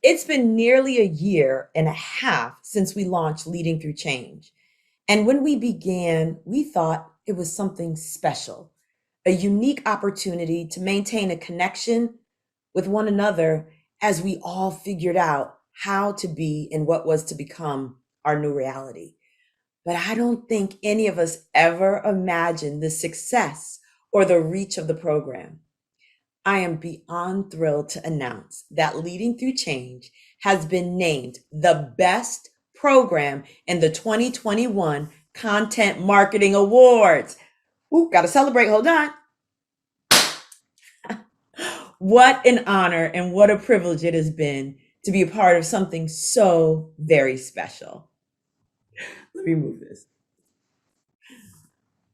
It's been nearly a year and a half since we launched Leading Through Change. And when we began, we thought it was something special, a unique opportunity to maintain a connection with one another as we all figured out how to be in what was to become our new reality. But I don't think any of us ever imagined the success or the reach of the program. I am beyond thrilled to announce that Leading Through Change has been named the best program in the 2021 Content Marketing Awards. Ooh, gotta celebrate. Hold on. What an honor and what a privilege it has been to be a part of something so very special. Let me move this.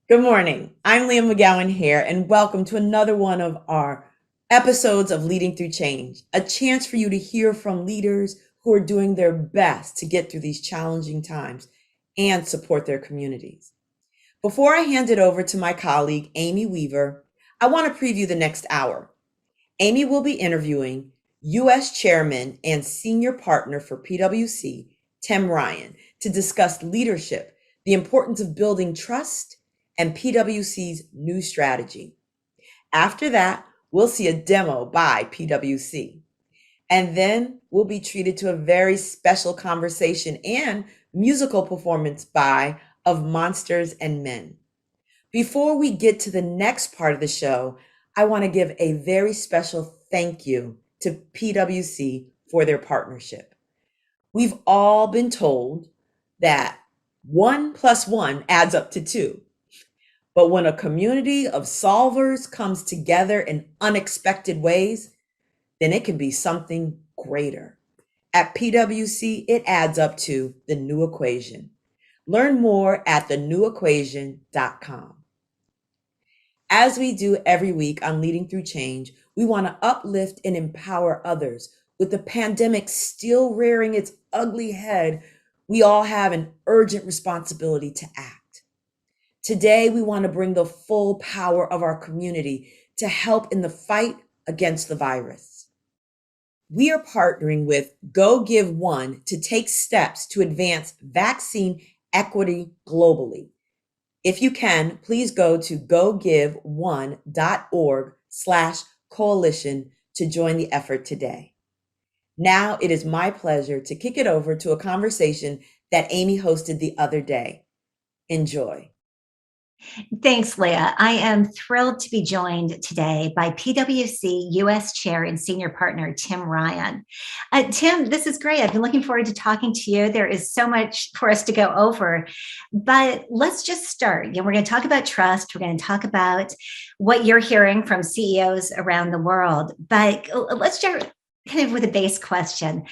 Good morning. I'm Leah McGowan here, and welcome to another one of our episodes of Leading Through Change, a chance for you to hear from leaders who are doing their best to get through these challenging times and support their communities. Before I hand it over to my colleague, Amy Weaver, I want to preview the next hour. Amy will be interviewing U.S. Chairman and Senior Partner for PwC, Tim Ryan, to discuss leadership, the importance of building trust, and PwC's new strategy. After that, we'll see a demo by PwC. And then we'll be treated to a very special conversation and musical performance by Of Monsters and Men. Before we get to the next part of the show, I want to give a very special thank you to PwC for their partnership. We've all been told that 1 + 1 adds up to 2. But when a community of solvers comes together in unexpected ways, then it can be something greater. At PwC, it adds up to the new equation. Learn more at thenewequation.com. As we do every week on Leading Through Change, we want to uplift and empower others. With the pandemic still rearing its ugly head, we all have an urgent responsibility to act. Today, we want to bring the full power of our community to help in the fight against the virus. We are partnering with Go Give One to take steps to advance vaccine equity globally. If you can, please go to gogivone.org/coalition to join the effort today. Now it is my pleasure to kick it over to a conversation that Amy hosted the other day. Enjoy. Thanks, Leah. I am thrilled to be joined today by PwC U.S. Chair and Senior Partner, Tim Ryan. Tim, this is great. I've been looking forward to talking to you. There is so much for us to go over, but let's just start. We're going to talk about trust. We're going to talk about what you're hearing from CEOs around the world, but let's start kind of with a base question.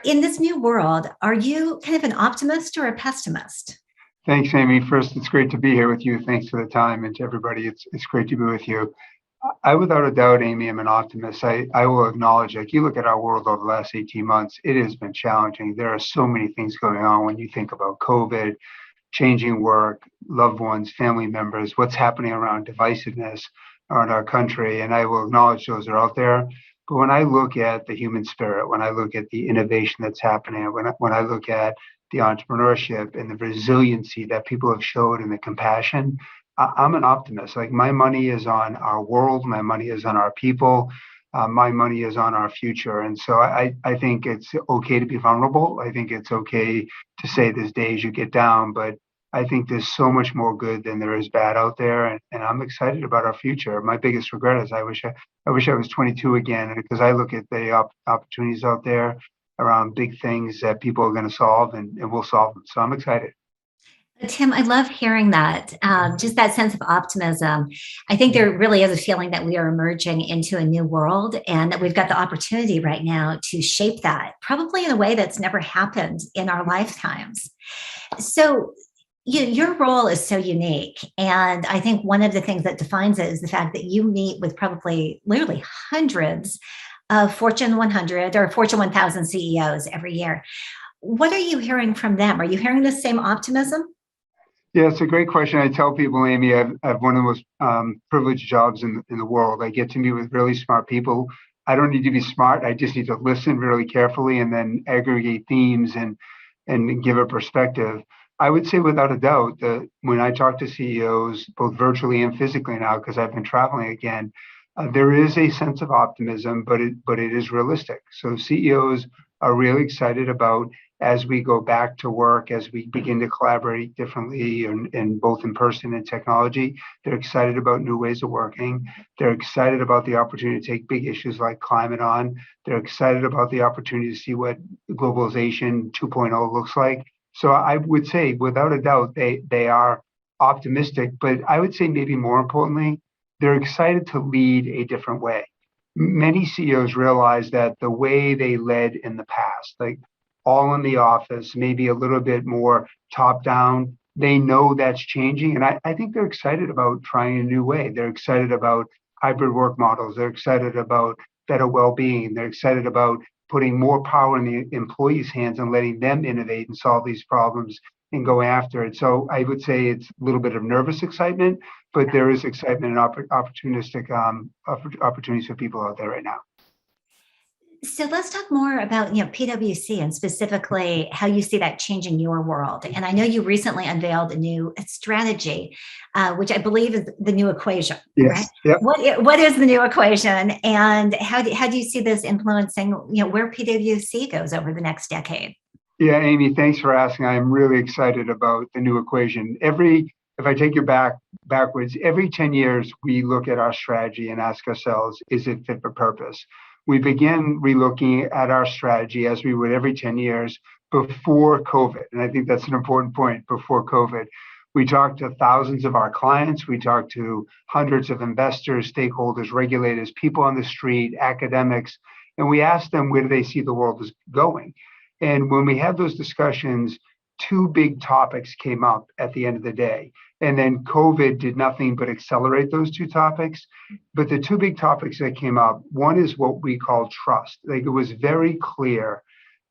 In this new world, are you kind of an optimist or a pessimist? Thanks, Amy. First, it's great to be here with you. Thanks for the time, and to everybody, it's great to be with you. I, without a doubt, Amy, am an optimist. I will acknowledge, like, you look at our world over the last 18 months, it has been challenging. There are so many things going on when you think about COVID, changing work, loved ones, family members, what's happening around divisiveness around our country, and I will acknowledge those are out there. But when I look at the human spirit, when I look at the innovation that's happening, when I look at the entrepreneurship and the resiliency that people have showed and the compassion, I'm an optimist. Like, my money is on our world, my money is on our people, my money is on our future. And so I think it's okay to be vulnerable. I think it's okay to say there's days you get down, but I think there's so much more good than there is bad out there. And I'm excited about our future. My biggest regret is I wish I was 22 again, because I look at the opportunities out there around big things that people are going to solve, and we'll solve them. So I'm excited. Tim, I love hearing that, just that sense of optimism. I think there really is a feeling that we are emerging into a new world, and that we've got the opportunity right now to shape that, probably in a way that's never happened in our lifetimes. So your role is so unique. And I think one of the things that defines it is the fact that you meet with probably literally hundreds of Fortune 100 or Fortune 1000 CEOs every year. What are you hearing from them? Are you hearing the same optimism? Yeah, it's a great question. I tell people, Amy, I have one of the most privileged jobs in the world. I get to meet with really smart people I don't need to be smart. I just need to listen really carefully and then aggregate themes and give a perspective. I would say without a doubt that when I talk to CEOs, both virtually and physically now, because I've been traveling again, there is a sense of optimism, but it is realistic. So CEOs are really excited about as we go back to work, as we begin to collaborate differently and both in person and technology. They're excited about new ways of working. They're excited about the opportunity to take big issues like climate on. They're excited about the opportunity to see what globalization 2.0 looks like. So I would say, without a doubt, they are optimistic, but I would say maybe more importantly, they're excited to lead a different way. Many CEOs realize that the way they led in the past, like all in the office, maybe a little bit more top down, they know that's changing. And I think they're excited about trying a new way. They're excited about hybrid work models. They're excited about better well-being. They're excited about putting more power in the employees' hands and letting them innovate and solve these problems and go after it. So I would say it's a little bit of nervous excitement, but there is excitement and opportunistic opportunities for people out there right now. So let's talk more about PwC and specifically how you see that changing your world. And I know you recently unveiled a new strategy, which I believe is the new equation. Yes. Right? Yep. What is the new equation, and how do you see this influencing where PwC goes over the next decade? Yeah, Amy, thanks for asking. I'm really excited about the new equation. If I take you backwards, every 10 years, we look at our strategy and ask ourselves, is it fit for purpose? We begin relooking at our strategy as we would every 10 years before COVID. And I think that's an important point. Before COVID, we talked to thousands of our clients. We talked to hundreds of investors, stakeholders, regulators, people on the street, academics, and we asked them where do they see the world is going. And when we had those discussions, two big topics came up at the end of the day. And then COVID did nothing but accelerate those two topics. But the two big topics that came up, one is what we call trust. Like it was very clear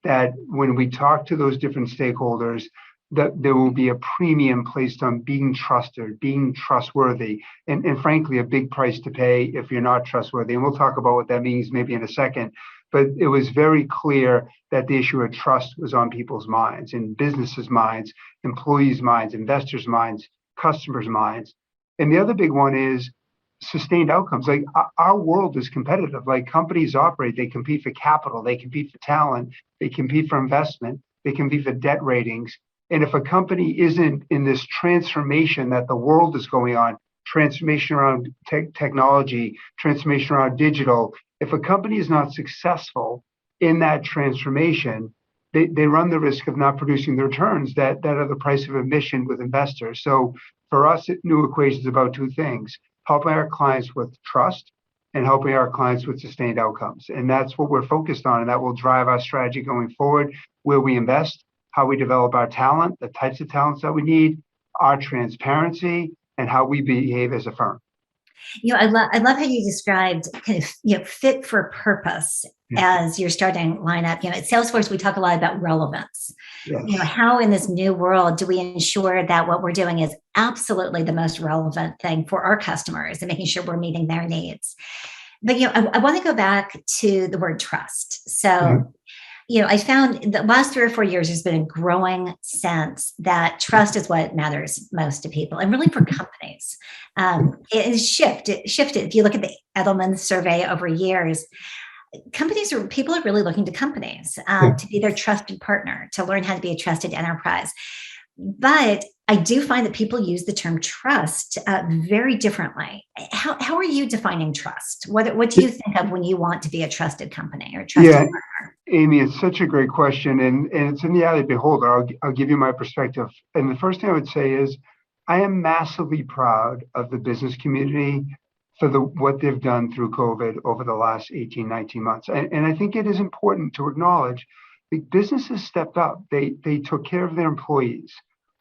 that when we talked to those different stakeholders, that there will be a premium placed on being trusted, being trustworthy, and frankly, a big price to pay if you're not trustworthy. And we'll talk about what that means maybe in a second. But it was very clear that the issue of trust was on people's minds, in businesses' minds, employees' minds, investors' minds, customers' minds. And the other big one is sustained outcomes. Like our world is competitive. Like companies operate, they compete for capital, they compete for talent, they compete for investment, they compete for debt ratings. And if a company isn't in this transformation that the world is going on, transformation around technology, transformation around digital, if a company is not successful in that transformation, they run the risk of not producing the returns that are the price of admission with investors. So for us, New Equation is about two things: helping our clients with trust and helping our clients with sustained outcomes. And that's what we're focused on. And that will drive our strategy going forward, where we invest, how we develop our talent, the types of talents that we need, our transparency, and how we behave as a firm. I love how you described kind of fit for purpose as your starting lineup. At Salesforce, we talk a lot about relevance. Yes. How in this new world do we ensure that what we're doing is absolutely the most relevant thing for our customers and making sure we're meeting their needs? But I want to go back to the word trust. So. I found the last 3 or 4 years, there's been a growing sense that trust is what matters most to people and really for companies. It has shifted. If you look at the Edelman survey over years, people are really looking to companies to be their trusted partner, to learn how to be a trusted enterprise. But I do find that people use the term trust very differently. How are you defining trust? What do you think of when you want to be a trusted company or a trusted partner? Amy, it's such a great question, and it's in the eye of the beholder. I'll give you my perspective. And the first thing I would say is I am massively proud of the business community for what they've done through COVID over the last 18, 19 months. And I think it is important to acknowledge the businesses stepped up. They took care of their employees.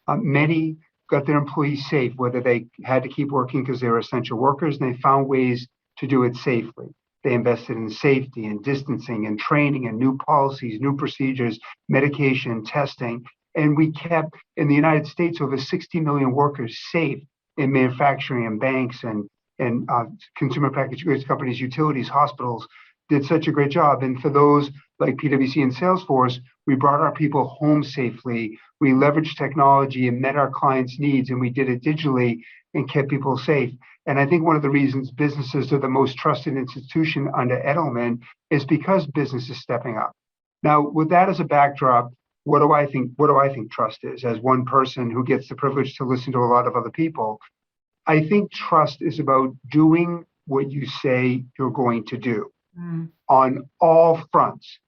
Many got their employees safe, whether they had to keep working because they were essential workers, and they found ways to do it safely. They invested in safety and distancing and training and new policies, new procedures, medication, testing. And we kept, in the United States, over 60 million workers safe in manufacturing and banks and consumer packaged goods companies, utilities, hospitals, did such a great job. And for those like PwC and Salesforce, we brought our people home safely. We leveraged technology and met our clients' needs, and we did it digitally and kept people safe. And I think one of the reasons businesses are the most trusted institution under Edelman is because business is stepping up. Now, with that as a backdrop, what do I think trust is? As one person who gets the privilege to listen to a lot of other people, I think trust is about doing what you say you're going to do on all fronts.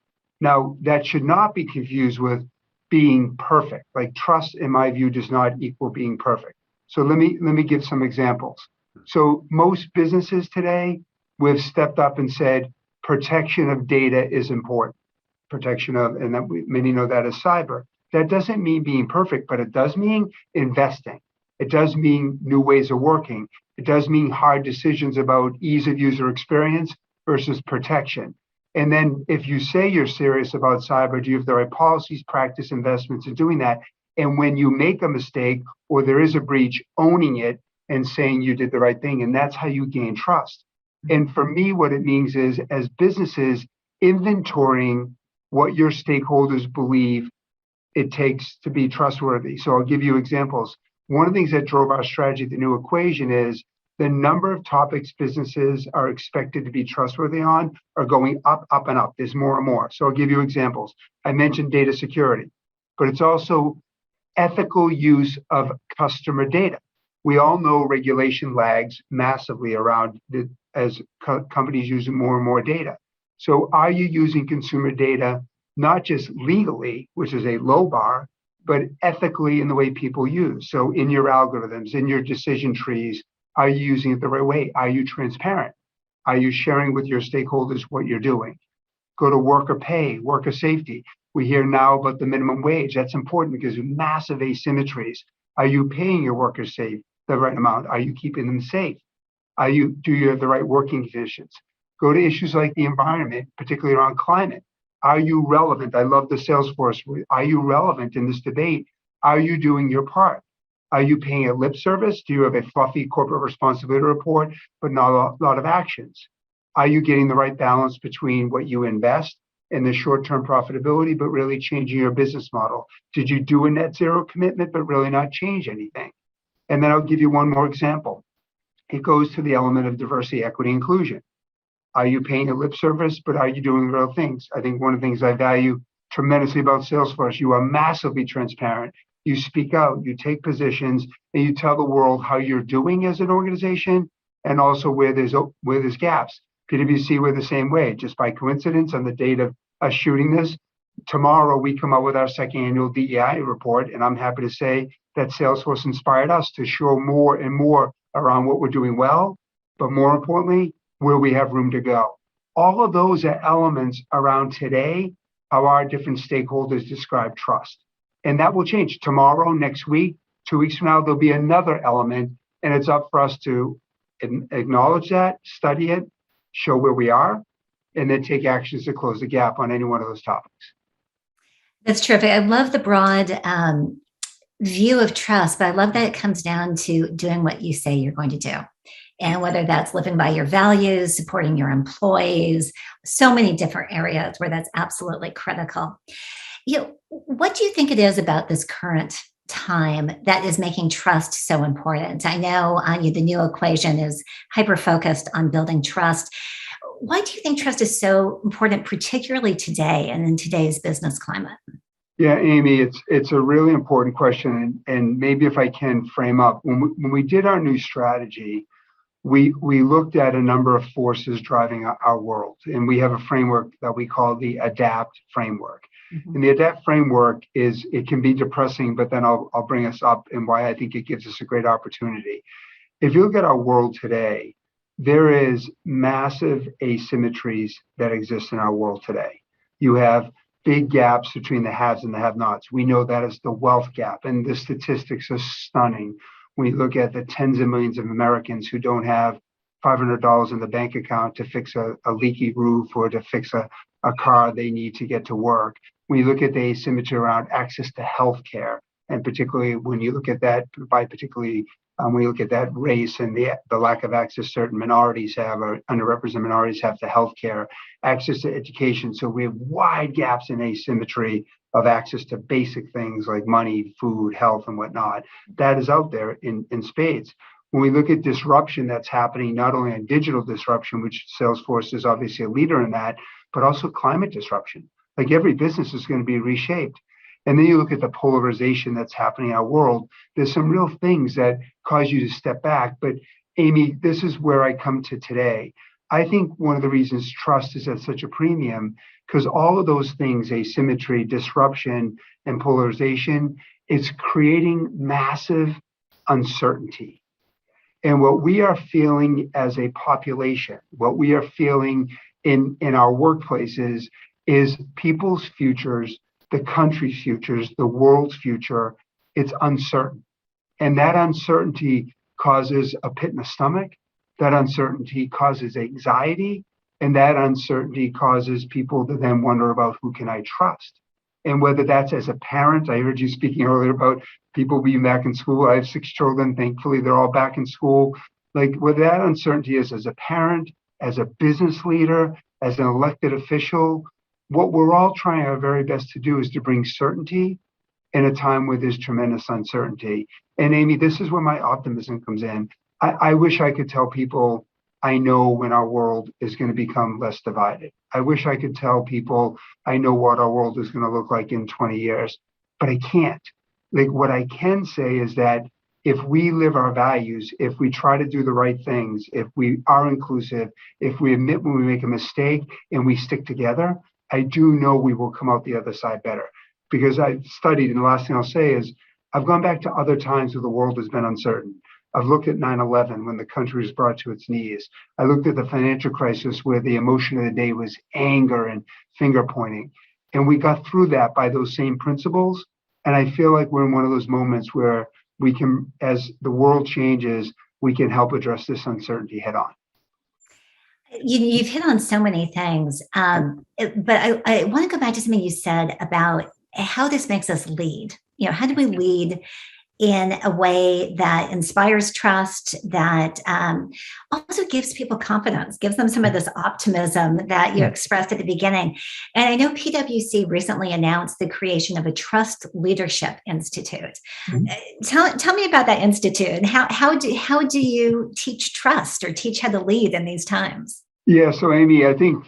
Now, that should not be confused with being perfect. Like, trust, in my view, does not equal being perfect. So let me give some examples. So most businesses today, we've stepped up and said protection of data is important. Protection of, and that many know that as cyber. That doesn't mean being perfect, but it does mean investing. It does mean new ways of working. It does mean hard decisions about ease of user experience versus protection. And then if you say you're serious about cyber, do you have the right policies, practice, investments in doing that? And when you make a mistake or there is a breach, owning it and saying you did the right thing. And that's how you gain trust. And for me, what it means is, as businesses, inventorying what your stakeholders believe it takes to be trustworthy. So I'll give you examples. One of the things that drove our strategy, the new equation, is the number of topics businesses are expected to be trustworthy on are going up, up, and up. There's more and more. So I'll give you examples. I mentioned data security, but it's also ethical use of customer data. We all know regulation lags massively around as companies using more and more data. So are you using consumer data, not just legally, which is a low bar, but ethically in the way people use? So in your algorithms, in your decision trees, are you using it the right way? Are you transparent? Are you sharing with your stakeholders what you're doing? Go to worker pay, worker safety. We hear now about the minimum wage. That's important because of massive asymmetries. Are you paying your workers safe the right amount? Are you keeping them safe? Do you have the right working conditions? Go to issues like the environment, particularly around climate. Are you relevant? I love the Salesforce. Are you relevant in this debate? Are you doing your part? Are you paying a lip service? Do you have a fluffy corporate responsibility report, but not a lot of actions? Are you getting the right balance between what you invest and the short-term profitability, but really changing your business model? Did you do a net zero commitment, but really not change anything? And then I'll give you one more example. It goes to the element of diversity, equity, inclusion. Are you paying a lip service, but are you doing real things? I think one of the things I value tremendously about Salesforce, you are massively transparent. You speak out, you take positions, and you tell the world how you're doing as an organization, and also where there's gaps. PwC, we're the same way. Just by coincidence, on the date of us shooting this, tomorrow we come out with our second annual DEI report, and I'm happy to say that Salesforce inspired us to show more and more around what we're doing well, but more importantly, where we have room to go. All of those are elements around today, how our different stakeholders describe trust. And that will change tomorrow, next week, 2 weeks from now, there'll be another element, and it's up for us to acknowledge that, study it, show where we are, and then take actions to close the gap on any one of those topics. That's terrific. I love the broad view of trust, but I love that it comes down to doing what you say you're going to do. And whether that's living by your values, supporting your employees, so many different areas where that's absolutely critical. What do you think it is about this current time that is making trust so important? I know, Anya, the new equation is hyper-focused on building trust. Why do you think trust is so important, particularly today and in today's business climate? Yeah, Amy, it's a really important question. And maybe if I can frame up, when we did our new strategy, we looked at a number of forces driving our world. And we have a framework that we call the ADAPT framework. Mm-hmm. And the ADAPT framework it can be depressing, but then I'll bring us up and why I think it gives us a great opportunity. If you look at our world today, there is massive asymmetries that exist in our world today. You have big gaps between the haves and the have-nots. We know that is the wealth gap, and the statistics are stunning. When you look at the tens of millions of Americans who don't have $500 in the bank account to fix a leaky roof or to fix a car they need to get to work. When you look at the asymmetry around access to healthcare, and particularly when you look at that by particularly When you look at that race and the lack of access certain minorities have, or underrepresented minorities have, to healthcare, access to education. So we have wide gaps in asymmetry of access to basic things like money, food, health, and whatnot. That is out there in spades. When we look at disruption that's happening, not only on digital disruption, which Salesforce is obviously a leader in that, but also climate disruption. Like every business is going to be reshaped. And then you look at the polarization that's happening in our world. There's some real things that cause you to step back. But Amy, this is where I come to today. I think one of the reasons trust is at such a premium, because all of those things, asymmetry, disruption, and polarization, is creating massive uncertainty. And what we are feeling as a population, what we are feeling in our workplaces is people's futures, the country's futures, the world's future. It's uncertain. And that uncertainty causes a pit in the stomach. That uncertainty causes anxiety. And that uncertainty causes people to then wonder about, who can I trust? And whether that's as a parent, I heard you speaking earlier about people being back in school. I have 6 children. Thankfully, they're all back in school. Like, whether that uncertainty is as a parent, as a business leader, as an elected official, what we're all trying our very best to do is to bring certainty in a time where there's tremendous uncertainty. And Amy, this is where my optimism comes in. I wish I could tell people I know when our world is going to become less divided. I wish I could tell people I know what our world is going to look like in 20 years, but I can't. Like, what I can say is that if we live our values, if we try to do the right things, if we are inclusive, if we admit when we make a mistake and we stick together, I do know we will come out the other side better. Because I've studied, and the last thing I'll say is, I've gone back to other times where the world has been uncertain. I've looked at 9/11 when the country was brought to its knees. I looked at the financial crisis where the emotion of the day was anger and finger pointing. And we got through that by those same principles. And I feel like we're in one of those moments where we can, as the world changes, we can help address this uncertainty head on. You've hit on so many things, but I want to go back to something you said about how this makes us lead. How do we lead in a way that inspires trust, that also gives people confidence, gives them some of this optimism that you expressed at the beginning. And I know PwC recently announced the creation of a Trust Leadership Institute. Tell me about that institute, and how do you teach trust or teach how to lead in these times? Yeah, so Amy, I think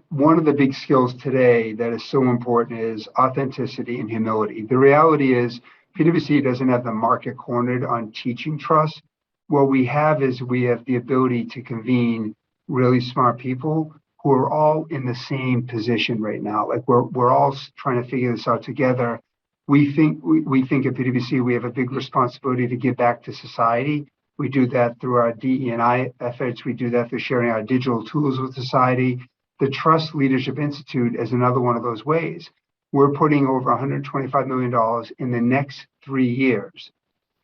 one of the big skills today that is so important is authenticity and humility. The reality is, PwC doesn't have the market cornered on teaching trust. What we have is we have the ability to convene really smart people who are all in the same position right now. Like, we're all trying to figure this out together. We think at PwC we have a big responsibility to give back to society. We do that through our DE&I efforts. We do that through sharing our digital tools with society. The Trust Leadership Institute is another one of those ways. We're putting over $125 million in the next 3 years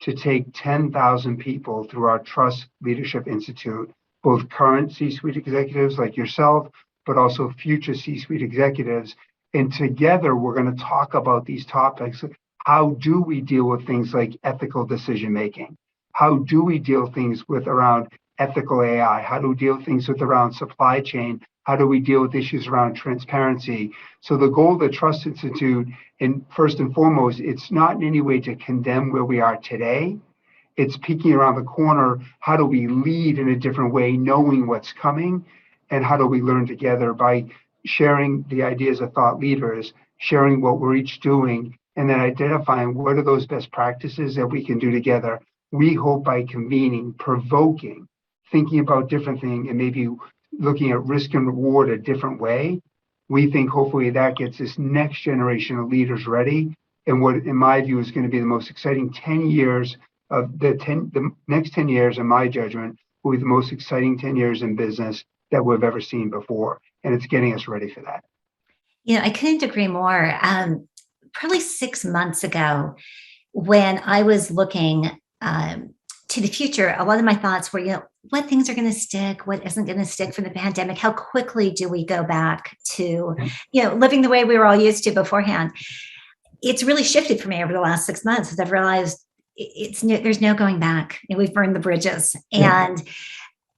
to take 10,000 people through our Trust Leadership Institute, both current C-suite executives like yourself, but also future C-suite executives. And together, we're going to talk about these topics. How do we deal with things like ethical decision-making? How do we deal things with around ethical AI? How do we deal with things with around supply chain? How do we deal with issues around transparency? So the goal of the Trust Institute, and first and foremost, it's not in any way to condemn where we are today. It's peeking around the corner. How do we lead in a different way, knowing what's coming? And how do we learn together by sharing the ideas of thought leaders, sharing what we're each doing, and then identifying what are those best practices that we can do together. We hope by convening, provoking, thinking about different things, and maybe looking at risk and reward a different way, we think hopefully that gets this next generation of leaders ready. And what, in my view, is going to be the most exciting 10 years of the next 10 years, in my judgment, will be the most exciting 10 years in business that we've ever seen before. And it's getting us ready for that. I couldn't agree more. Probably 6 months ago, when I was looking to the future, a lot of my thoughts were, what things are going to stick, what isn't going to stick from the pandemic, how quickly do we go back to, living the way we were all used to beforehand. It's really shifted for me over the last 6 months, as I've realized there's no going back. We've burned the bridges, and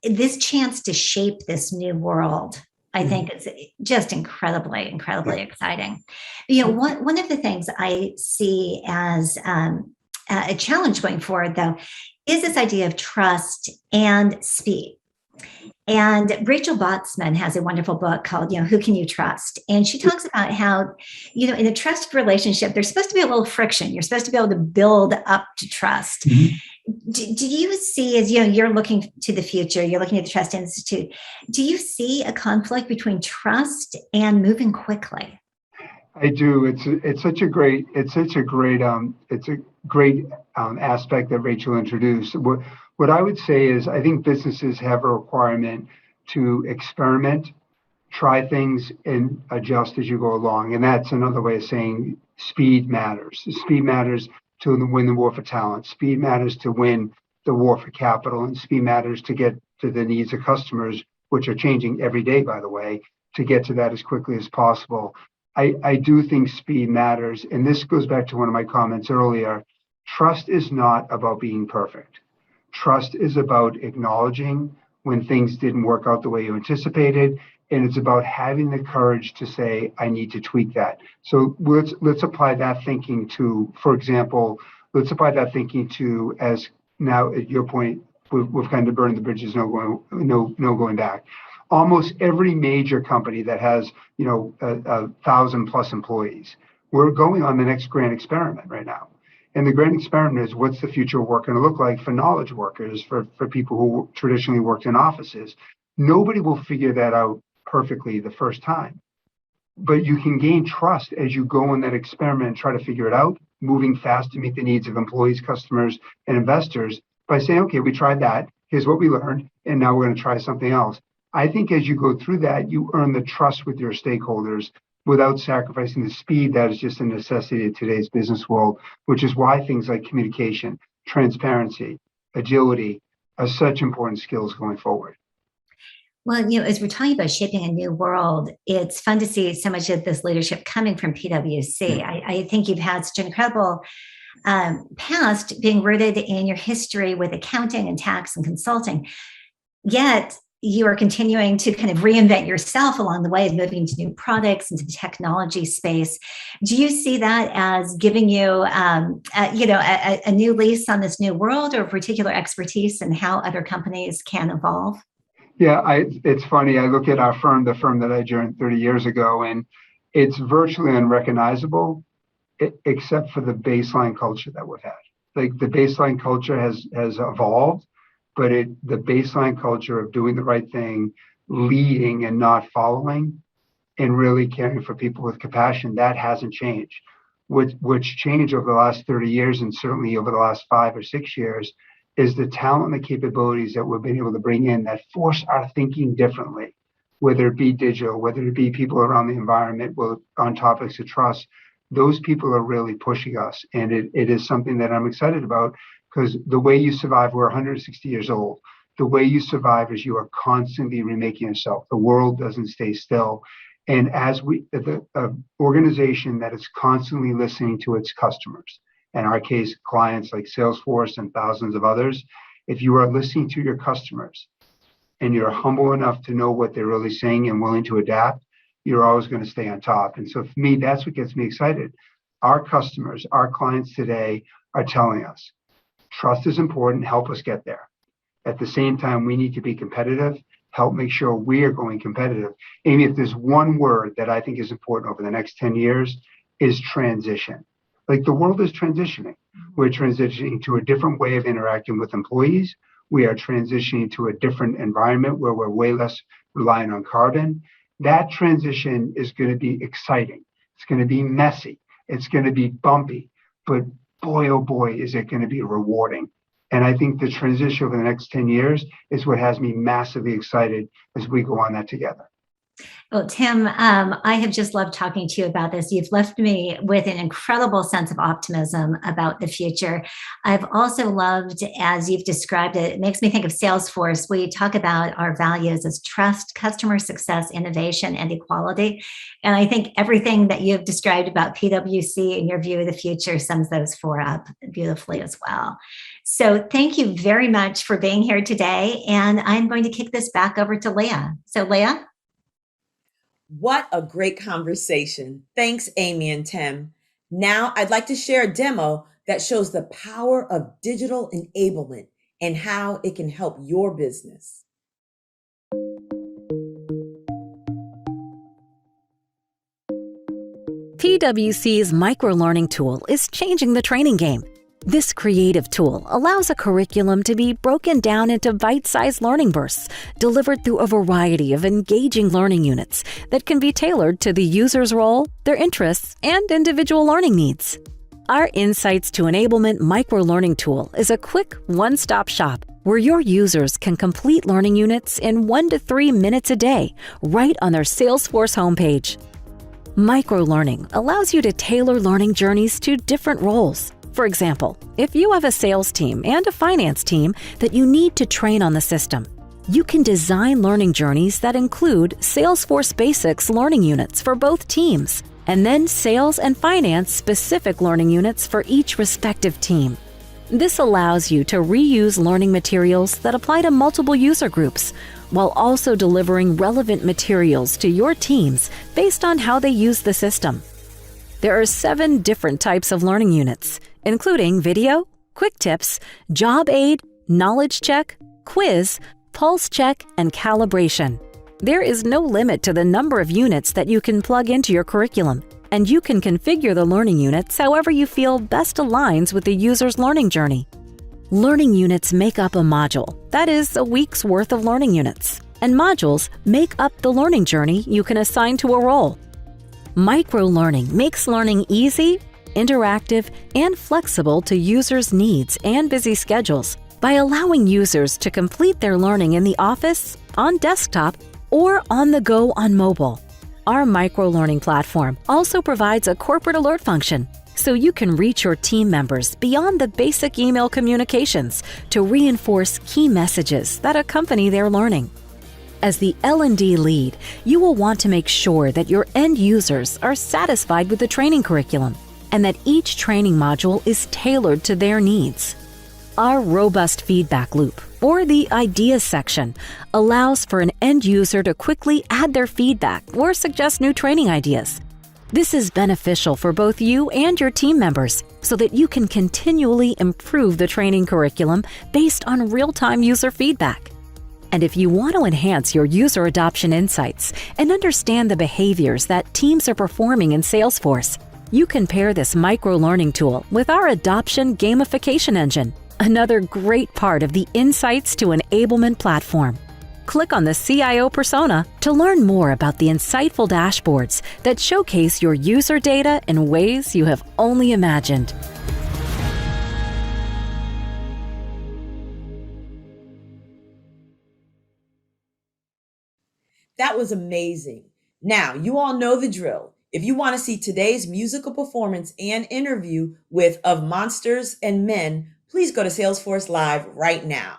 this chance to shape this new world, I think it's just incredibly, incredibly exciting. One of the things I see as a challenge going forward, though, is this idea of trust and speed. And Rachel Botsman has a wonderful book called, Who Can You Trust? And she talks about how, in a trusted relationship, there's supposed to be a little friction. You're supposed to be able to build up to trust. Do you see, as you're looking to the future, you're looking at the Trust Institute, do you see a conflict between trust and moving quickly? I do. It's such a great aspect that Rachel introduced. What I would say is, I think businesses have a requirement to experiment, try things, and adjust as you go along. And that's another way of saying speed matters. Speed matters to win the war for talent. Speed matters to win the war for capital, and speed matters to get to the needs of customers, which are changing every day, by the way, to get to that as quickly as possible. I do think speed matters. And this goes back to one of my comments earlier. Trust is not about being perfect. Trust is about acknowledging when things didn't work out the way you anticipated. And it's about having the courage to say, I need to tweak that. So let's apply that thinking to, for example, as now at your point, we've kind of burned the bridges, no going back. Almost every major company that has, 1,000+ employees, we're going on the next grand experiment right now. And the grand experiment is, what's the future of work going to look like for knowledge workers, for people who traditionally worked in offices? Nobody will figure that out perfectly the first time. But you can gain trust as you go on that experiment and try to figure it out, moving fast to meet the needs of employees, customers, and investors by saying, okay, we tried that. Here's what we learned. And now we're going to try something else. I think as you go through that, you earn the trust with your stakeholders without sacrificing the speed that is just a necessity in today's business world, which is why things like communication, transparency, agility are such important skills going forward. Well, as we're talking about shaping a new world, it's fun to see so much of this leadership coming from PwC. I think you've had such an incredible past, being rooted in your history with accounting and tax and consulting. Yet you are continuing to kind of reinvent yourself along the way, moving to new products into the technology space. Do you see that as giving you, a new lease on this new world, or particular expertise in how other companies can evolve? Yeah, it's funny. I look at our firm, the firm that I joined 30 years ago, and it's virtually unrecognizable, except for the baseline culture that we've had. Like, the baseline culture has evolved, but the baseline culture of doing the right thing, leading and not following, and really caring for people with compassion, that hasn't changed. What's changed over the last 30 years, and certainly over the last 5 or 6 years, is the talent and the capabilities that we've been able to bring in that force our thinking differently, whether it be digital, whether it be people around the environment, on topics of trust. Those people are really pushing us. And it is something that I'm excited about, because the way you survive, we're 160 years old. The way you survive is you are constantly remaking yourself. The world doesn't stay still. And as the organization that is constantly listening to its customers, in our case, clients like Salesforce and thousands of others, if you are listening to your customers and you're humble enough to know what they're really saying and willing to adapt, you're always going to stay on top. And so for me, that's what gets me excited. Our customers, our clients today are telling us, trust is important, help us get there. At the same time, we need to be competitive, help make sure we are going competitive. Amy, if there's one word that I think is important over the next 10 years, is transition. Like, the world is transitioning. We're transitioning to a different way of interacting with employees. We are transitioning to a different environment where we're way less reliant on carbon. That transition is going to be exciting. It's going to be messy. It's going to be bumpy. But boy, oh boy, is it going to be rewarding. And I think the transition over the next 10 years is what has me massively excited as we go on that together. Well, Tim, I have just loved talking to you about this. You've left me with an incredible sense of optimism about the future. I've also loved, as you've described it, it makes me think of Salesforce. We talk about our values as trust, customer success, innovation, and equality. And I think everything that you've described about PwC and your view of the future sums those four up beautifully as well. So thank you very much for being here today. And I'm going to kick this back over to Leah. So, Leah? What a great conversation. Thanks, Amy and Tim. Now, I'd like to share a demo that shows the power of digital enablement and how it can help your business. PwC's microlearning tool is changing the training game. This creative tool allows a curriculum to be broken down into bite-sized learning bursts, delivered through a variety of engaging learning units that can be tailored to the user's role, their interests, and individual learning needs. Our Insights to Enablement microlearning tool is a quick one-stop shop where your users can complete learning units in 1 to 3 minutes a day, right on their Salesforce homepage. Microlearning allows you to tailor learning journeys to different roles. For example, if you have a sales team and a finance team that you need to train on the system, you can design learning journeys that include Salesforce Basics learning units for both teams, and then sales and finance specific learning units for each respective team. This allows you to reuse learning materials that apply to multiple user groups, while also delivering relevant materials to your teams based on how they use the system. There are 7 different types of learning units, including video, quick tips, job aid, knowledge check, quiz, pulse check, and calibration. There is no limit to the number of units that you can plug into your curriculum, and you can configure the learning units however you feel best aligns with the user's learning journey. Learning units make up a module, that is, a week's worth of learning units, and modules make up the learning journey you can assign to a role. Microlearning makes learning easy, interactive, and flexible to users' needs and busy schedules by allowing users to complete their learning in the office, on desktop, or on the go on mobile. Our microlearning platform also provides a corporate alert function, so you can reach your team members beyond the basic email communications to reinforce key messages that accompany their learning. As the L&D lead, you will want to make sure that your end users are satisfied with the training curriculum and that each training module is tailored to their needs. Our robust feedback loop, or the ideas section, allows for an end user to quickly add their feedback or suggest new training ideas. This is beneficial for both you and your team members so that you can continually improve the training curriculum based on real-time user feedback. And if you want to enhance your user adoption insights and understand the behaviors that teams are performing in Salesforce, you can pair this microlearning tool with our adoption gamification engine, another great part of the Insights to Enablement platform. Click on the CIO persona to learn more about the insightful dashboards that showcase your user data in ways you have only imagined. That was amazing. Now, you all know the drill. If you want to see today's musical performance and interview with Of Monsters and Men, please go to Salesforce Live right now.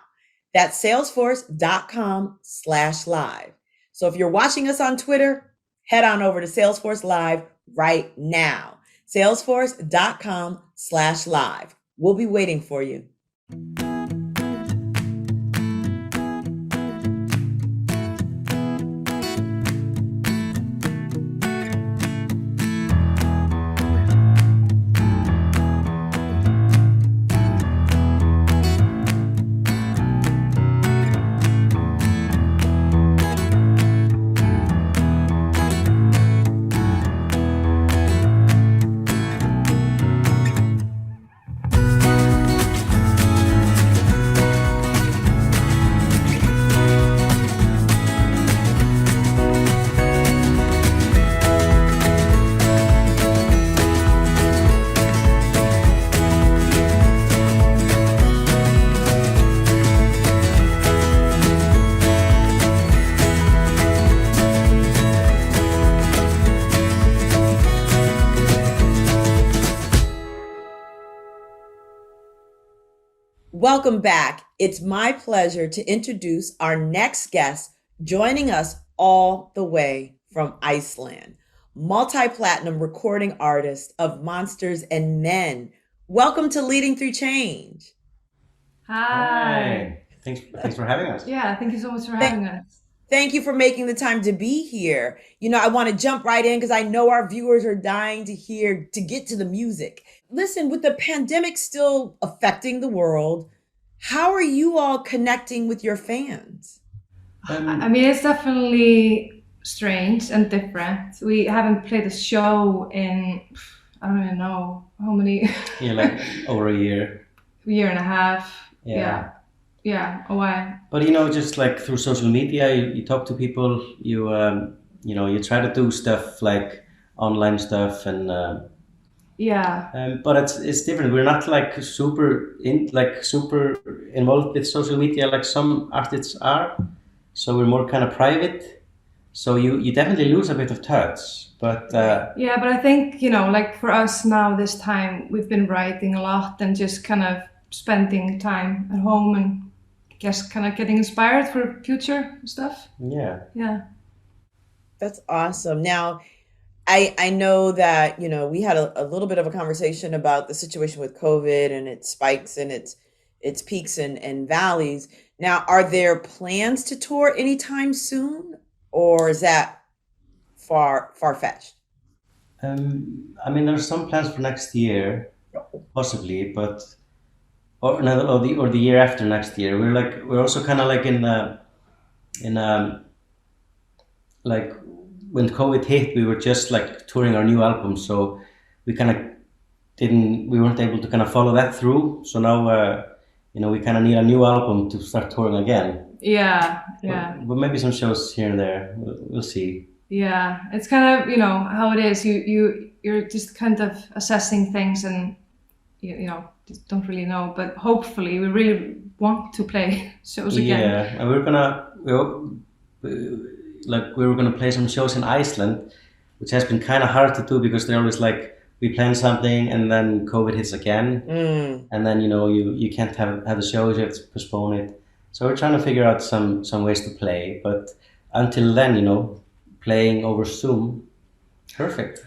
That's salesforce.com/live. So if you're watching us on Twitter, head on over to Salesforce Live right now. Salesforce.com/live. We'll be waiting for you. Welcome back. It's my pleasure to introduce our next guest, joining us all the way from Iceland, multi-platinum recording artist of Monsters and Men. Welcome to Leading Through Change. Hi. Thanks for having us. Yeah, thank you so much for having us. Thank you for making the time to be here. I want to jump right in because I know our viewers are dying to get to the music. Listen, with the pandemic still affecting the world, how are you all connecting with your fans? I mean, it's definitely strange and different. We haven't played a show in, I don't even know how many. Yeah, like over a year. Year and a half. Yeah. Yeah, a while. But just like through social media, you talk to people. You try to do stuff like online stuff, and but it's different. We're not like super involved with social media like some artists are. So we're more kind of private. So you definitely lose a bit of touch. But yeah, but I think like for us now this time we've been writing a lot and just kind of spending time at home and just kind of getting inspired for future stuff. Yeah. That's awesome. Now, I know that, we had a little bit of a conversation about the situation with COVID and its spikes and its peaks and valleys. Now, are there plans to tour anytime soon, or is that far-fetched? I mean, there's some plans for next year, possibly, but or the year after next year. We're also kind of like in like when COVID hit, we were just like touring our new album, so we kind of we weren't able to kind of follow that through. So now we kind of need a new album to start touring again. Yeah. But maybe some shows here and there. We'll see. Yeah, it's kind of how it is. You're just kind of assessing things and just don't really know. But hopefully, we really want to play shows again. Yeah, and we were gonna play some shows in Iceland, which has been kind of hard to do because they're always like we plan something and then COVID hits again, and then you can't have the shows, you have to postpone it. So we're trying to figure out some ways to play, but until then, playing over Zoom, perfect.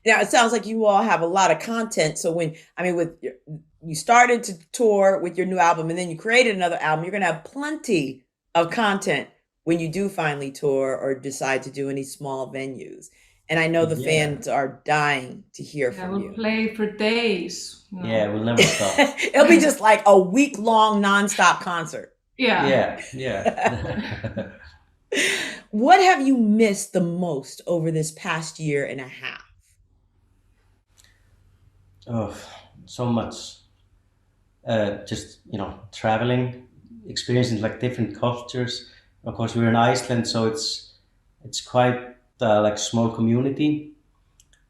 Now, it sounds like you all have a lot of content. So you started to tour with your new album and then you created another album, you're going to have plenty of content when you do finally tour or decide to do any small venues. And I know the fans are dying to hear from you. We'll play for days. Yeah, we'll never stop. It'll be just like a week-long nonstop concert. Yeah. What have you missed the most over this past year and a half? Oh, so much. Just traveling, experiencing like different cultures. Of course, we're in Iceland, so it's quite like small community,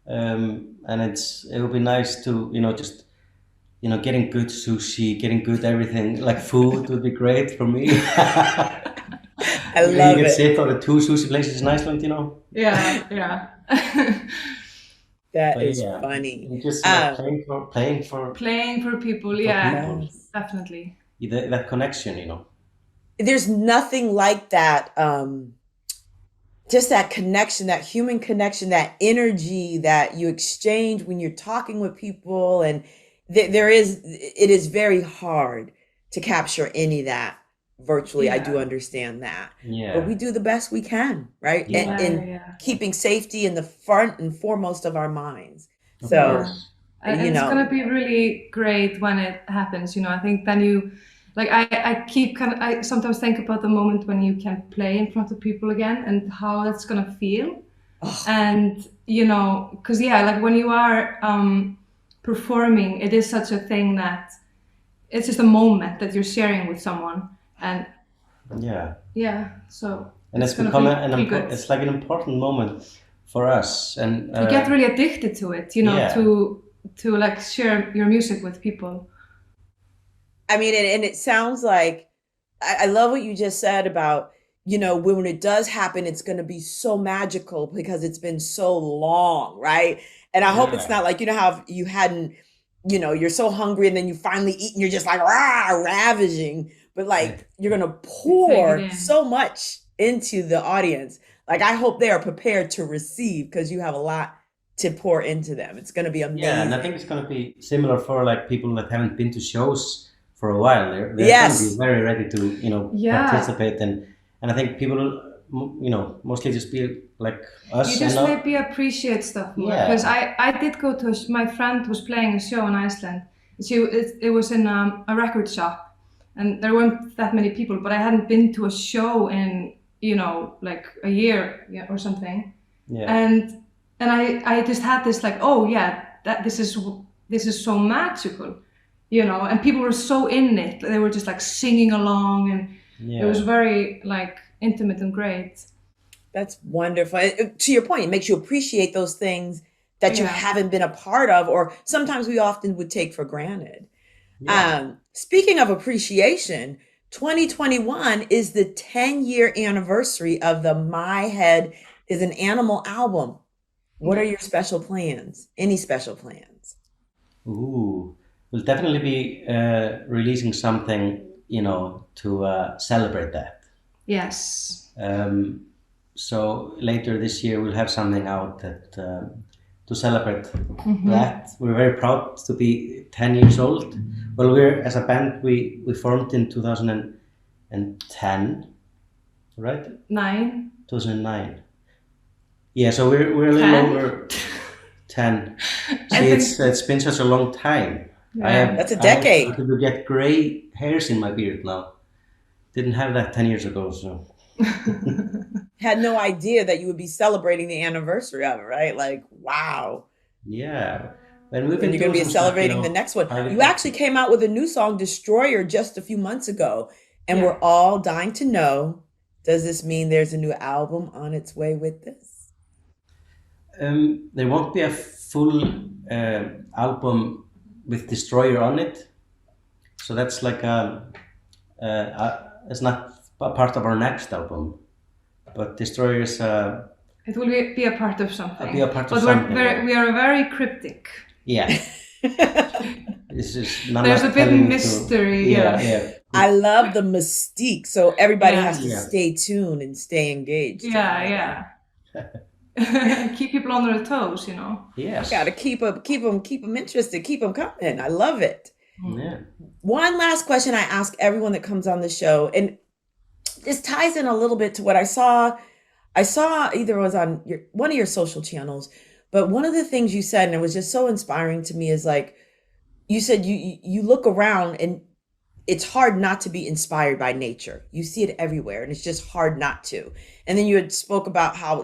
and it would be nice to just getting good sushi, getting good everything. Like food would be great for me. I love you can it. sit on the 2 sushi places in Iceland, Yeah. That is funny. And just playing for people. Yeah, definitely. That connection, There's nothing like that. Just that connection, that human connection, that energy that you exchange when you're talking with people, and it is very hard to capture any of that virtually. I do understand that. Yeah. But we do the best we can, right? And keeping safety in the front and foremost of our minds. So, it's going to be really great when it happens. I think then you, like, I sometimes think about the moment when you can play in front of people again and how that's going to feel. Oh. And, because like when you are performing, it is such a thing that it's just a moment that you're sharing with someone. And so it's become it's like an important moment for us, and you get really addicted to it, to like share your music with people. I mean, and it sounds like I love what you just said about when it does happen, it's going to be so magical because it's been so long, right? And I hope it's not like how you hadn't you're so hungry and then you finally eat and you're just like ravaging, but like you're gonna pour so much into the audience. Like I hope they are prepared to receive, because you have a lot to pour into them. It's gonna be amazing. Yeah, and I think it's gonna be similar for like people that haven't been to shows for a while. They're Yes. gonna be very ready to participate, and I think people mostly just be like us. You just maybe appreciate stuff more. Yeah. Because I did go to my friend was playing a show in Iceland. It was in a record shop, and there weren't that many people, but I hadn't been to a show in like a year or something. Yeah. And I just had this like, oh yeah, that this is so magical, and people were so in it. They were just like singing along, and it was very like intimate and great. That's wonderful. To your point, it makes you appreciate those things that you haven't been a part of, or sometimes we often would take for granted. Yeah. Speaking of appreciation, 2021 is the 10-year anniversary of the My Head is an Animal album. What are your special plans? Any special plans? Ooh, we'll definitely be releasing something, to celebrate that. Yes. So later this year we'll have something out that to celebrate that. We're very proud to be 10 years old. Well, as a band, we formed in 2010, right? 2009. Yeah, so we're a little over 10. See, it's been such a long time. Yeah, that's a decade. I could get gray hairs in my beard now. Didn't have that 10 years ago, so. Had no idea that you would be celebrating the anniversary of it, right? Like, wow. Yeah. And you're going to be celebrating the next one. You actually came out with a new song, Destroyer, just a few months ago. And we're all dying to know, does this mean there's a new album on its way with this? There won't be a full album with Destroyer on it. So that's like it's not a part of our next album. But Destroyer is it will be a part of something. We are very cryptic. Yeah. This is There's a bit of mystery. Yeah. I love the mystique. So everybody has to stay tuned and stay engaged. Yeah. Keep people on their toes, Yes. Got to keep them interested, keep them coming. I love it. Yeah. One last question I ask everyone that comes on the show, and this ties in a little bit to what I saw either it was on one of your social channels, but one of the things you said, and it was just so inspiring to me, is like, you said you look around and it's hard not to be inspired by nature. You see it everywhere and it's just hard not to. And then you had spoke about how,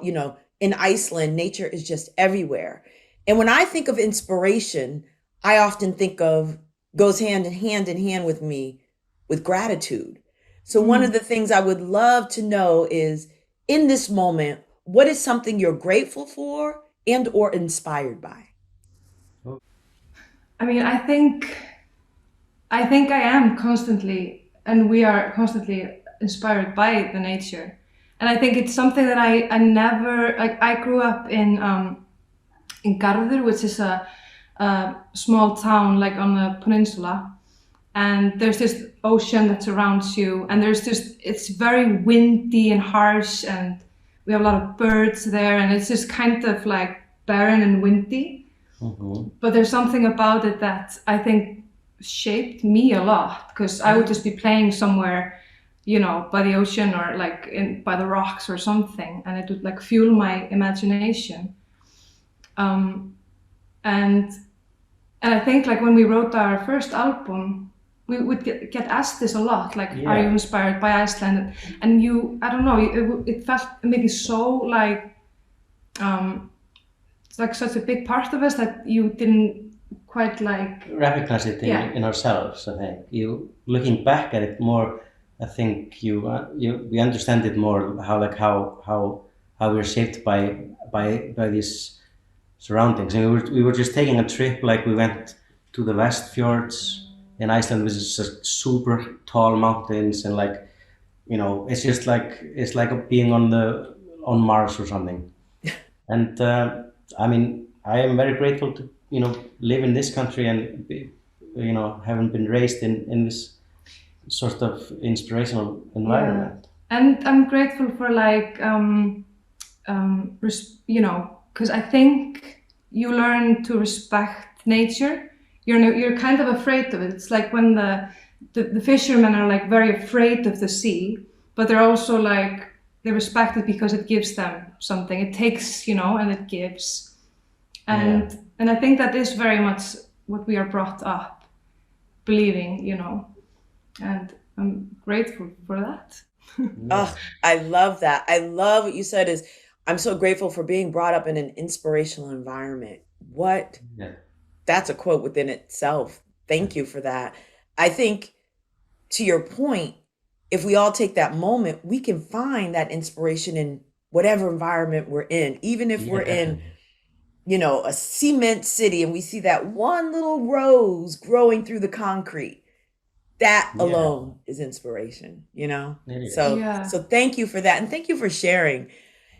in Iceland, nature is just everywhere. And when I think of inspiration, I often think of goes hand in hand with me with gratitude. So one of the things I would love to know is, in this moment, what is something you're grateful for and or inspired by? I mean, I think I am constantly, and we are constantly inspired by the nature. And I think it's something that I never, like, I grew up in Garður, which is a small town like on the peninsula. And there's this ocean that surrounds you, and it's very windy and harsh, and we have a lot of birds there, and it's just kind of like barren and windy. Mm-hmm. But there's something about it that I think shaped me a lot, because I would just be playing somewhere, by the ocean or like by the rocks or something, and it would like fuel my imagination. And I think like when we wrote our first album, we would get asked this a lot, like, are you inspired by Iceland? And I don't know, it felt maybe so like, it's like such a big part of us that you didn't quite like recognize it in ourselves. I think looking back at it more, I think we understand it more, how we're shaped by these surroundings. And we were just taking a trip, like we went to the West Fjords in Iceland, which is just super tall mountains, and like, it's just like, it's like being on Mars or something. And I mean, I am very grateful to live in this country and be, haven't been raised in this sort of inspirational environment. And I'm grateful for because I think you learn to respect nature. You're kind of afraid of it. It's like when the fishermen are like very afraid of the sea, but they're also like they respect it because it gives them something. It takes, and it gives. And I think that is very much what we are brought up believing, and I'm grateful for that. Oh, I love that. I love what you said is I'm so grateful for being brought up in an inspirational environment. That's a quote within itself. Thank you for that. I think to your point, if we all take that moment, we can find that inspiration in whatever environment we're in, even if we're in a cement city and we see that one little rose growing through the concrete. That alone is inspiration, So thank you for that. And thank you for sharing.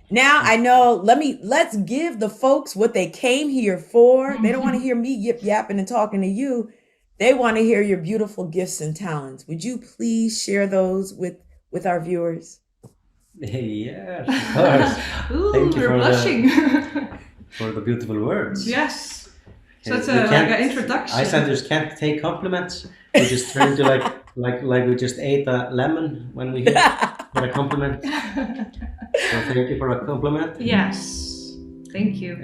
Now I know, let's give the folks what they came here for. They don't want to hear me yip yapping and talking to you. They want to hear your beautiful gifts and talents. Would you please share those with our viewers? Yes, of course. Ooh, thank you we're blushing. For the beautiful words. Yes. So it's like an introduction. Icelanders can't take compliments. We just turn to like we just ate a lemon when we get a compliment. So thank you for a compliment. Yes. Thank you.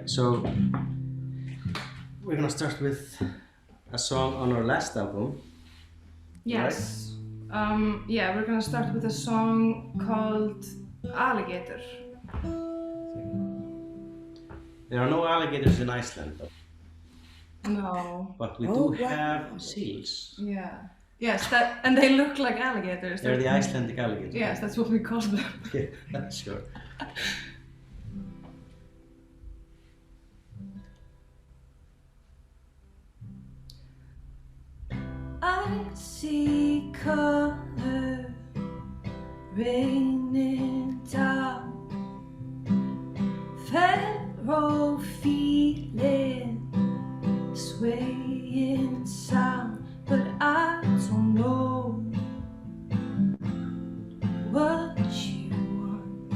So we're gonna start with a song on our last album. Yes. Right? We're gonna start with a song called Alligator. There are no alligators in Iceland. No. But we do have seals. Yeah. Yes, and they look like alligators. They're the Icelandic alligators. Yes, that's what we call them. Yeah, sure. I see color raining down, feral feeling swaying sound, but I don't know what you want.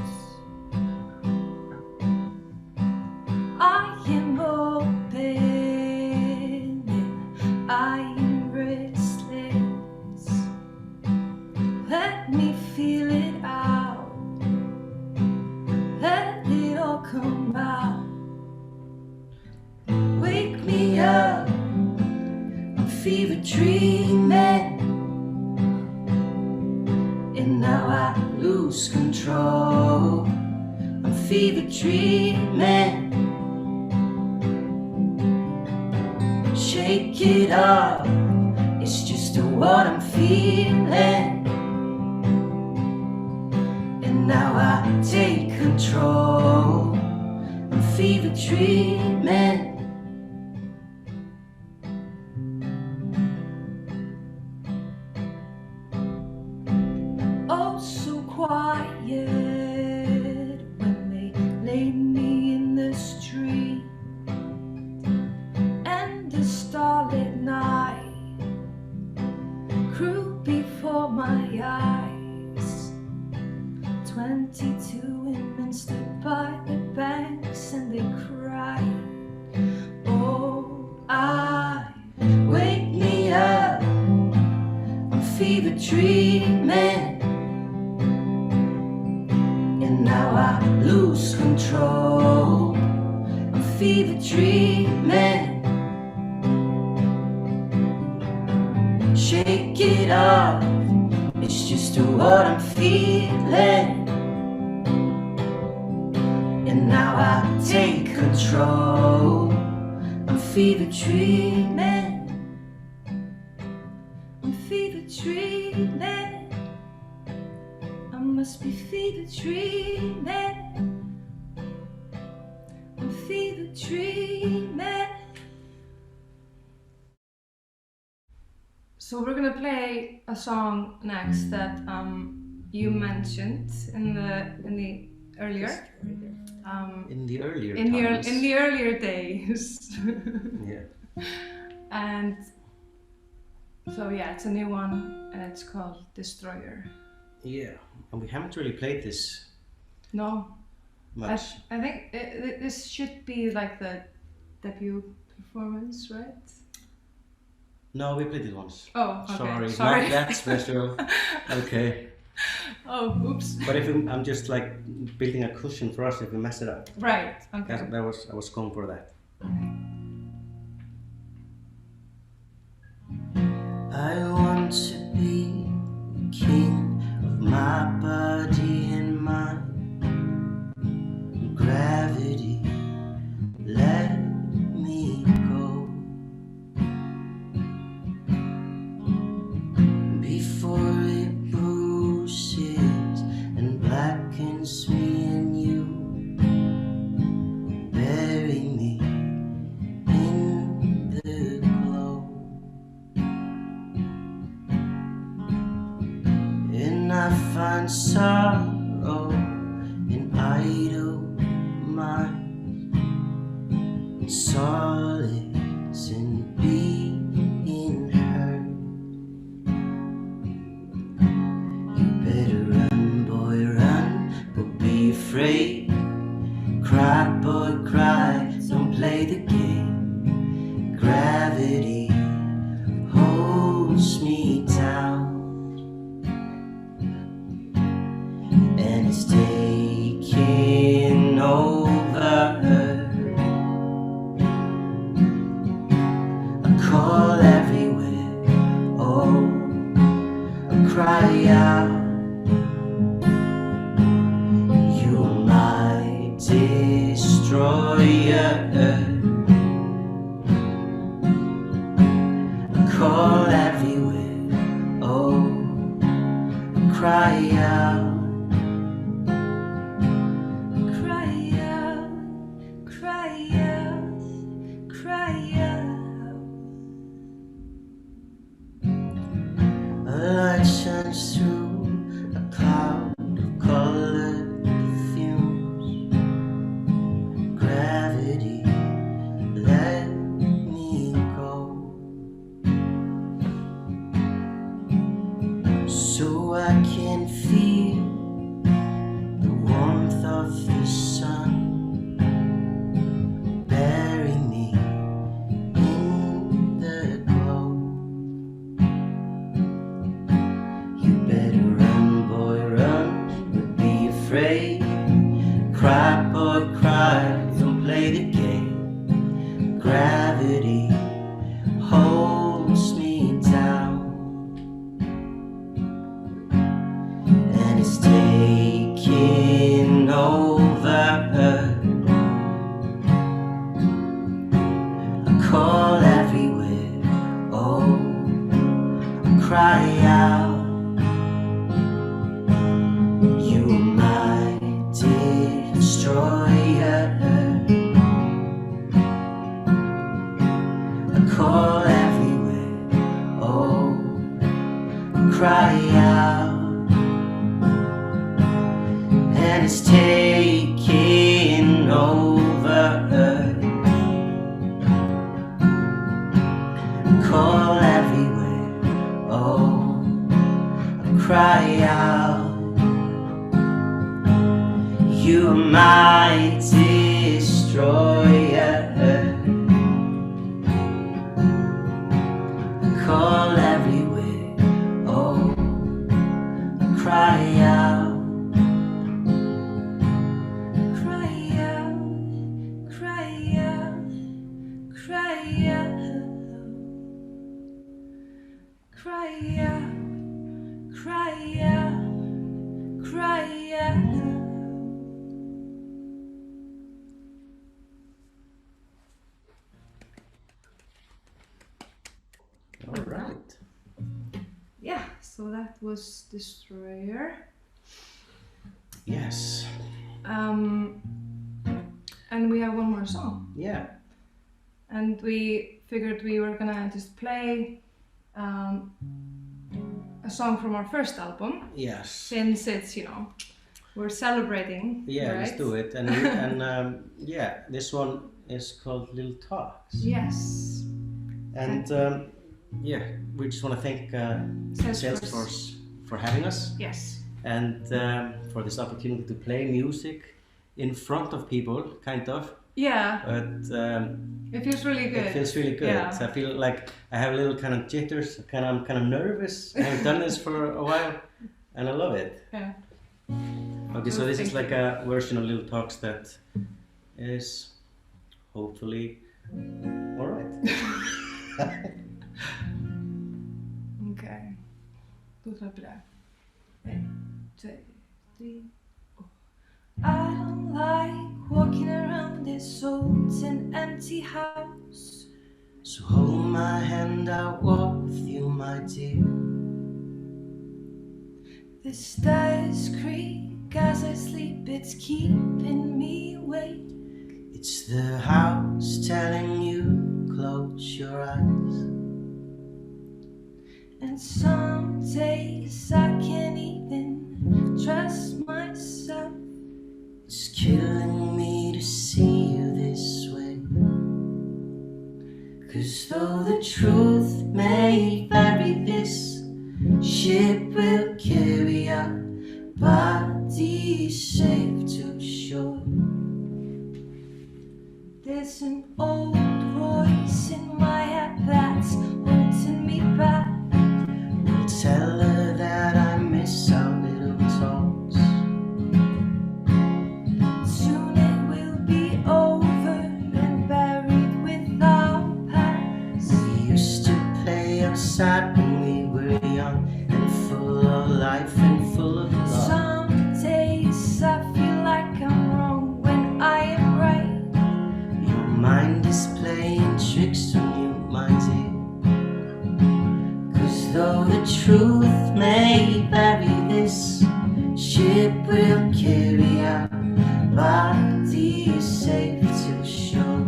I am open, I am restless. Let me feel it out, let it all come out. Wake me up, I'm fever dreaming, and now I lose control. I'm fever dreaming. Shake it up, it's just what I'm feeling, and now I take control. I'm fever dreaming. Oh, so quiet when they laid me in the street, and the starlit night grew before my eyes. 22 women stood by the banks and they cried. Oh, wake me up, I'm fever dreaming, and now I lose control. I'm fever dreaming. Shake it up, it's just what I'm feeling, and now I take control. I'm fever dreaming. I'm fever dreaming. I must be fever dreaming. I'm fever dreaming. So we're gonna play a song next that you mentioned in the earlier. In the earlier in times. the earlier days. Yeah. And so yeah, it's a new one, and it's called Destroyer. Yeah, and we haven't really played this No, much. I think this should be like the debut performance, right? No, we played it once. Oh, okay. Sorry. Not that special. Okay. Oh, oops. But if I'm just like building a cushion for us if we mess it up. Right. Okay. I was going for that. I want to be king of my body and mind. Gravity, let me go. Before it bruises and blackens me and you, bury me in the glow. And I find sorrow in idle minds, solace in being heard. You better run, boy, run, but be afraid. Cry, boy, cry, don't play the game. Gravity holds me down, and it's taking over. I call everywhere, oh, I cry out. You're my destroyer. I call everywhere, oh, I cry out. A light shines through a cloud of colored fumes. Gravity, let me go, so I can feel the warmth of the sun. Bury me in the glow. You better run, boy, run, but be afraid. Cry, boy, cry, don't play the game. Gravity holds me down, and it's taking over. I call everywhere, oh, I cry out. You're my destroyer. I call everywhere, oh, I cry out, and it's taking over. I call everywhere, oh, I cry out. You're my destroyer. I call everywhere, oh, I cry out. Cry out, cry out, cry out. Cry out, cry out, cry out. All right. Yeah, so that was Destroyer. Yes. And we have one more song. Yeah. And we figured we were gonna just play a song from our first album. Yes. Since it's, we're celebrating. Yeah, right? let's do it. And yeah, this one is called Little Talks. Yes. And yeah, we just want to thank Salesforce for having us. Yes. And for this opportunity to play music in front of people, kind of. Yeah. But it feels really good. It feels really good. Yeah. So I feel like I have a little kind of jitters. I'm kind of nervous. I haven't done this for a while, and I love it. Yeah. Okay, so this is like a version of Little Talks that is hopefully all right. Okej. Då tar vi det. 1, 2, 3. I don't like walking around this old and empty house. So hold my hand, I'll walk with you, my dear. The stairs creak as I sleep, it's keeping me awake. It's the house telling you, close your eyes. And some days I can't even trust myself. It's killing me to see you this way. 'Cause though the truth may vary, this ship will carry our bodies safe to shore. There's an old voice in my head that's holding me back. I'll tell her that I miss our little talks. Soon it will be over and buried with our past. We used to play outside when we were young and full of life and full of love. Some days I feel like I'm wrong when I am right. Your mind is playing tricks on you, my dear. 'Cause though the truth may vary, this ship will carry our bodies safe to shore.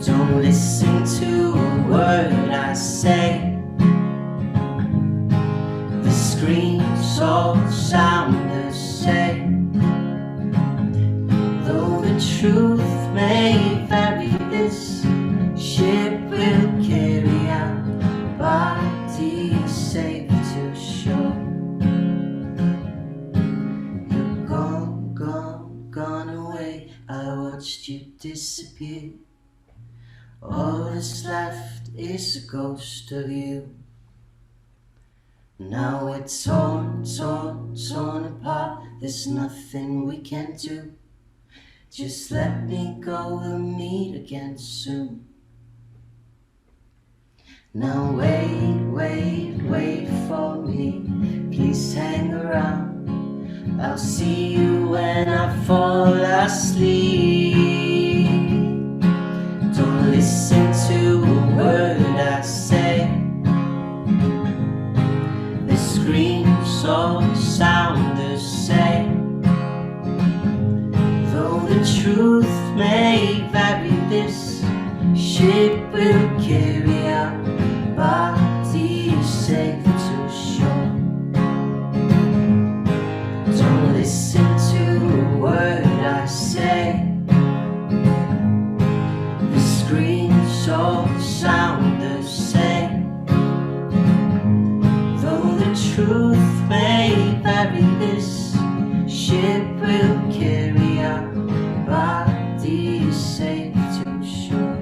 Don't listen to a word I say. The screams all sound the same. Though the truth may vary, this ship will carry our bodies safe to shore. You're gone, gone, gone away. I watched you disappear. All that's left is a ghost of you. Now we're torn, torn, torn apart. There's nothing we can do. Just let me go, we'll meet again soon. Now wait, wait, wait for me. Please hang around. I'll see you when I fall asleep. Don't listen to a word I say. The screams all sound the same. Though the truth may vary, this ship will carry our bodies safe to shore. Don't listen to a word I say. The screams all sound the same. Though the truth may vary, this ship will carry our bodies safe to shore.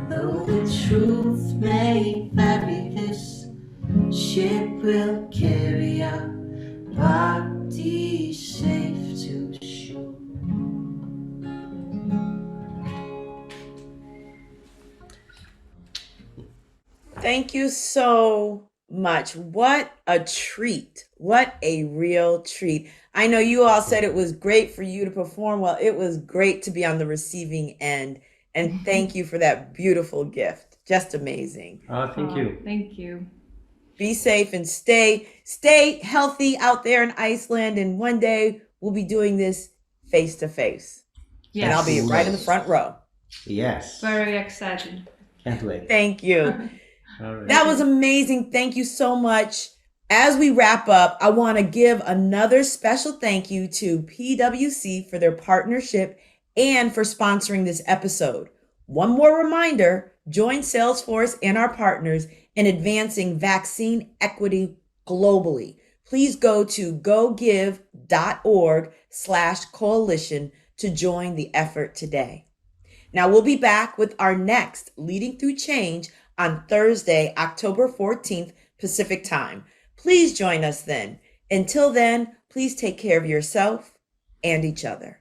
Though the truth may vary, this ship will carry our bodies safe to shore. Thank you so much. What a treat. What a real treat. I know you all said it was great for you to perform. Well, it was great to be on the receiving end. And thank you for that beautiful gift. Just amazing. Thank you. Thank you. Be safe and stay healthy out there in Iceland. And one day we'll be doing this face to face. Yes. And I'll be right in the front row. Yes. Very excited. Can't wait. Thank you. All right. That was amazing. Thank you so much. As we wrap up, I want to give another special thank you to PwC for their partnership and for sponsoring this episode. One more reminder, join Salesforce and our partners in advancing vaccine equity globally. Please go to gogive.org/coalition to join the effort today. Now we'll be back with our next Leading Through Change on Thursday, October 14th, Pacific Time. Please join us then. Until then, please take care of yourself and each other.